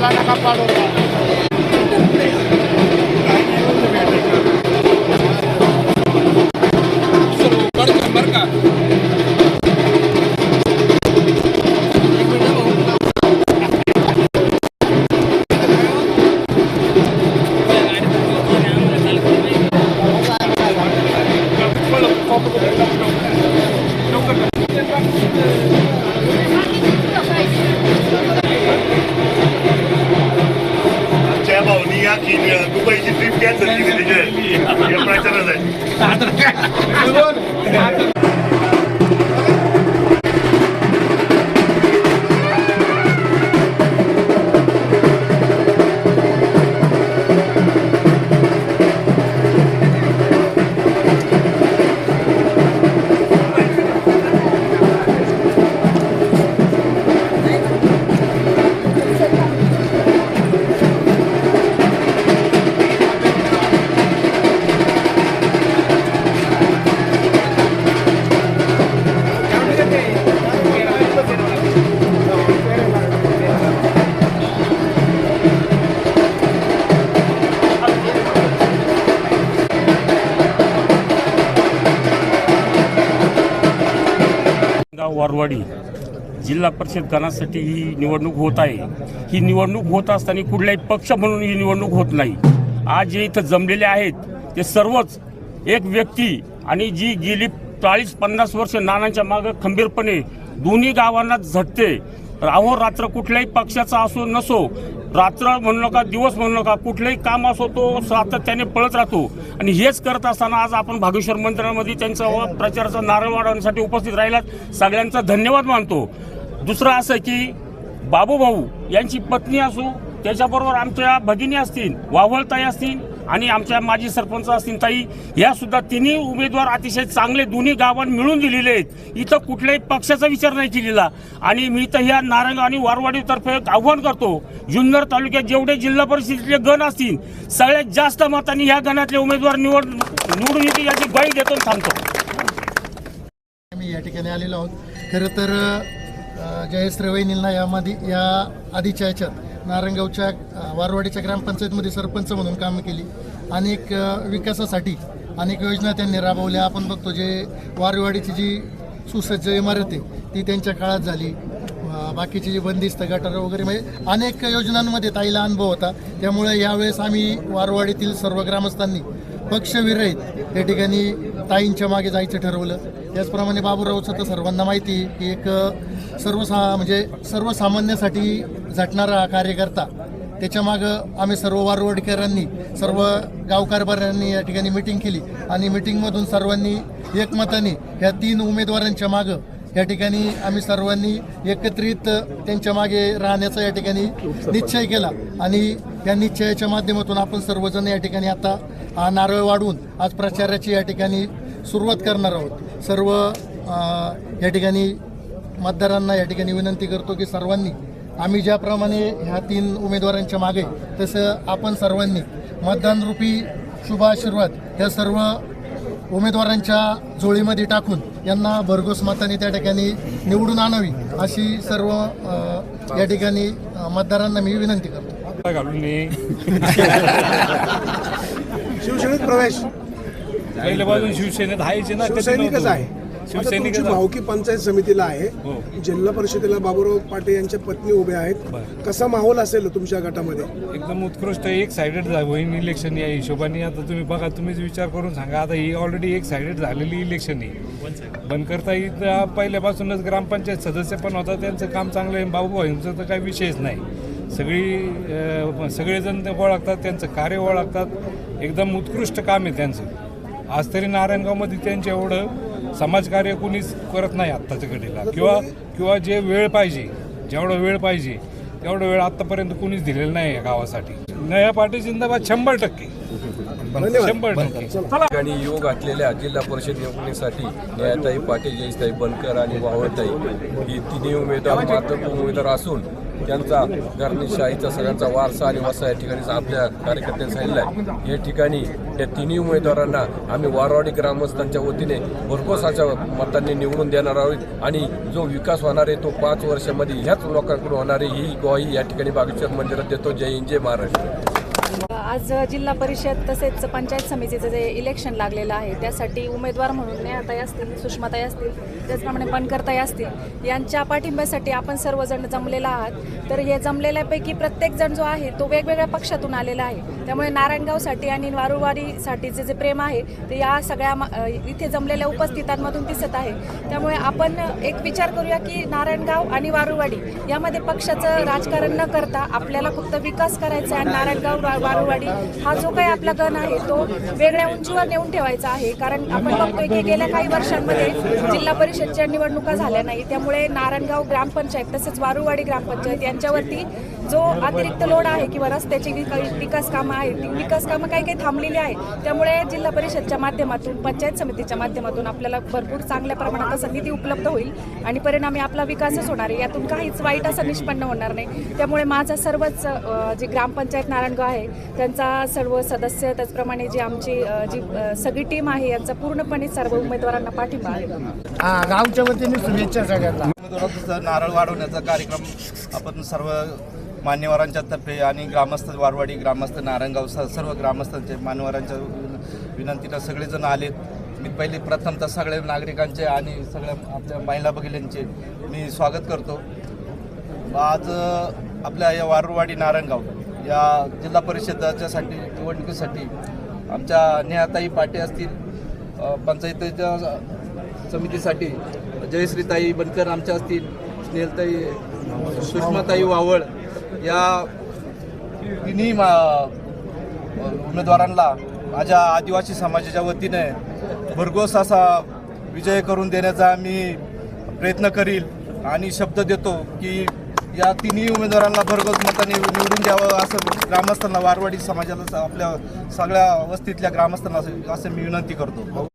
मला नका पाडू. दुबईची ट्रिप कॅन्सल केली त्याच्या प्रचारात आहे. वारवाडी जिल्हा परिषद गणासाठी ही निवडणूक होत आहे. ही निवडणूक होत असताना कुठलाही पक्ष म्हणून ही निवडणूक होत नाही. आज जे इथं जमलेले आहेत ते सर्वच एक व्यक्ती आणि जी गेली 40-50 वर्ष नानांच्या मागे खंबीरपणे दोन्ही गावांना झटते. अहोरात्र कुठल्याही पक्षाचा असो नसो, रात्र म्हणू नका दिवस म्हणू नका, कुठलंही काम असो तो सातत्याने पळत राहतो. आणि हेच करत असताना आज आपण भागेश्वर मंदिरामध्ये त्यांचा प्रचाराचा नारळ वाढवण्यासाठी उपस्थित राहिलात. सगळ्यांचा धन्यवाद मानतो. दुसरं असं की बाबू भाऊ यांची पत्नी असो, त्याच्याबरोबर आमच्या भगिनी असतील, वावळताई असतील आणि आमच्या माजी सरपंच असतील ताई, या सुद्धा तिन्ही उमेदवार अतिशय चांगले दोन्ही गावांना मिळून दिलेले आहेत. इथं कुठल्याही पक्षाचा विचार नाही केलेला. आणि मी तर ह्या नारंगाव आणि वारवाडीतर्फे आव्हान करतो, जुन्नर तालुक्यात जेवढे जिल्हा परिषदेचे गण असतील सगळ्यात जास्त मतांनी ह्या गणातले उमेदवार निवडून येतील याची ग्वाही देतो थांबतो. आम्ही या ठिकाणी आलेलो आहोत. खरं तर जयेश रवैनींना या आधीच्या याच्यात नारंगावच्या वारवाडीच्या ग्रामपंचायतमध्ये सरपंच म्हणून काम केली. अनेक विकासासाठी अनेक योजना त्यांनी राबवल्या. आपण बघतो जे वारवाडीची जी सुसज्ज इमारत आहे ती त्यांच्या काळात झाली. बाकीची जी बंदिस्त गटार वगैरे म्हणजे अनेक योजनांमध्ये ताईला अनुभव होता. त्यामुळे यावेळेस आम्ही वारवाडीतील सर्व ग्रामस्थांनी पक्षविरहित या ठिकाणी ताईंच्या मागे जायचं ठरवलं. त्याचप्रमाणे बाबूरावचं तर सर्वांना माहिती की एक सर्वसामान्यासाठी झटणारा कार्यकर्ता. त्याच्यामागं आम्ही सर्व वारवाडीकरांनी सर्व गावकारभारांनी या ठिकाणी मिटिंग केली आणि मिटिंगमधून सर्वांनी एकमताने ह्या 3 उमेदवारांच्या मागं या ठिकाणी आम्ही सर्वांनी एकत्रित त्यांच्या मागे राहण्याचा या ठिकाणी निश्चय केला. आणि या निश्चयाच्या माध्यमातून आपण सर्वजण या ठिकाणी आता हा नारळ वाढवून आज प्रचाराची या ठिकाणी सुरुवात करणार आहोत. सर्व या ठिकाणी मतदारांना या ठिकाणी विनंती करतो की सर्वांनी आम्ही ज्याप्रमाणे ह्या 3 उमेदवारांच्या मागे तसं आपण सर्वांनी मतदानरूपी शुभ आशीर्वाद या सर्व उमेदवारांच्या जोळीमध्ये टाकून यांना भरघोस मताने त्या ठिकाणी निवडून आणावी अशी सर्व या ठिकाणी मतदारांना मी विनंती करतो. शिवसेनेत प्रवेश पहिल्यापासून शिवसेनेत आहेच ना. शिवसैनिकच आहे. शिवसैनिक भावकी पंचायत समितीला आहे. जिल्हा परिषदेला बाबूराव पाटे यांच्या पत्नी उभ्या आहेत. कसा माहोल असेल तुमच्या गटामध्ये? एकदम उत्कृष्ट. एक साइडेड होईन इलेक्शन या हिशोबाने. आता तुम्ही बघा, तुम्हीच विचार करून सांगा. आता ही ऑलरेडी एक साइडेड झालेली इलेक्शन आहे. बंद करता येत पहिल्यापासूनच ग्रामपंचायत सदस्य पण होता, त्यांचं काम चांगलं आहे. बाबूभाईंचं तर काही विषयच नाही. सगळेजण ओळखतात, त्यांचं कार्य ओळखतात. एकदम उत्कृष्ट काम आहे त्यांचं. आज तरी नारायणगावमध्ये त्यांचं एवढं समाजकार्य कोणीच करत नाही आत्ताच्या घडीला. किंवा जे वेळ पाहिजे, जेवढा वेळ पाहिजे तेवढा वेळ आत्तापर्यंत कोणीच दिलेला नाही या गावासाठी. नया पाटी जिंदाबाद 100%. 100%. आणि योग घातलेल्या जिल्हा परिषद निवडणुकीसाठी न्यायताई पाटील, जयताई बनकर आणि वावळताई ही 3 उमेदवार असून त्यांचा घराणेशाहीचा सगळ्यांचा वारसा आणि वसा या ठिकाणी आपल्या कार्यकर्त्यांनी सांगितलं आहे. या ठिकाणी या तिन्ही उमेदवारांना आम्ही वारवाडी ग्रामस्थांच्या वतीने भरघोस अशा मतांनी निवडून देणार आहोत आणि जो विकास होणार आहे तो 5 वर्षामध्ये ह्याच लोकांकडून होणार आहे ही ग्वाही या ठिकाणी बागेश्वर मंदिरात देतो. जय हिंद, जय महाराष्ट्र. आज जिल्हा परिषद तसेच पंचायत समितीचं जे इलेक्शन लागलेलं आहे त्यासाठी उमेदवार म्हणून नेहाताई असतील, सुषमाताई असतील, त्याचप्रमाणे बनकरताई असतील यांच्या पाठिंब्यासाठी आपण सर्वजण जमलेला आहात. तर हे जमलेल्यापैकी प्रत्येकजण जो आहे तो वेगवेगळ्या पक्षातून आलेला आहे. त्यामुळे नारायणगावसाठी आणि वारुवाडीसाठीचे जे प्रेम आहे ते या सगळ्या इथे जमलेल्या उपस्थितांमधून दिसत आहे. त्यामुळे आपण एक विचार करूया की नारायणगाव आणि वारुवाडी यामध्ये पक्षाचं राजकारण न करता आपल्याला फक्त विकास करायचा आहे. नारायणगाव वारुवाडी हा जो काही आपला गण आहे तो वेगळ्या उंचीवर नेऊन ठेवायचा आहे. कारण आपण बघतोय की गेल्या काही वर्षांमध्ये जिल्हा परिषदच्या निवडणुका झाल्या नाही. त्यामुळे नारायणगाव ग्रामपंचायत तसेच वारुवाडी ग्रामपंचायत यांच्यावरती जो अतिरिक्त लोड आहे किंवा रस्त्याची विकास कामं आहेत ती विकास कामं काही थांबलेली आहे. त्यामुळे जिल्हा परिषदच्या माध्यमातून पंचायत समितीच्या माध्यमातून आपल्याला भरपूर चांगल्या प्रमाणात असा निधी उपलब्ध होईल आणि परिणामी आपला विकासच होणार आहे. यातून काहीच वाईट असं निष्पन्न होणार नाही. त्यामुळे माझा सर्वच जी ग्रामपंचायत नारायणगाव आहे त्यांचा सर्व सदस्य त्याचप्रमाणे जी आमची जी सगळी टीम आहे यांचा पूर्णपणे सर्व उमेदवारांना पाठिंबा आहे. गावच्या वतीने शुभेच्छा सगळ्यांना. उमेदवारांचा नारळ वाढवण्याचा कार्यक्रम आपण सर्व मान्यवरांच्या तर्फे आणि ग्रामस्थ वारवाडी ग्रामस्थ नारायणगाव सर्व ग्रामस्थांचे मान्यवरांच्या विनंतीला सगळेजण आलेत. मी पहिले प्रथमतः सगळ्या नागरिकांचे आणि सगळ्या आपल्या महिला भगिनींचे मी स्वागत करतो. आज आपल्या या वारुवाडी नारायणगाव या जिल्हा परिषदाच्यासाठी निवडणुकीसाठी आमच्या नेहाताई पाटे असतील, पंचायतीच्या समितीसाठी जयश्रीताई बनकर आमच्या असतील, स्नेहलताई, सुषमाताई वावळ या तिन्ही उमेदवारांना माझ्या आदिवासी समाजाच्या वतीने भरघोस असा विजय करून देण्याचा मी प्रयत्न करील आणि शब्द देतो की या तिन्ही उमेदवारांना भरघोस मताने निवडून द्यावं असं ग्रामस्थांना वारवाडी समाजाला आपल्या सगळ्या वस्तीतल्या ग्रामस्थांना असं मी विनंती करतो.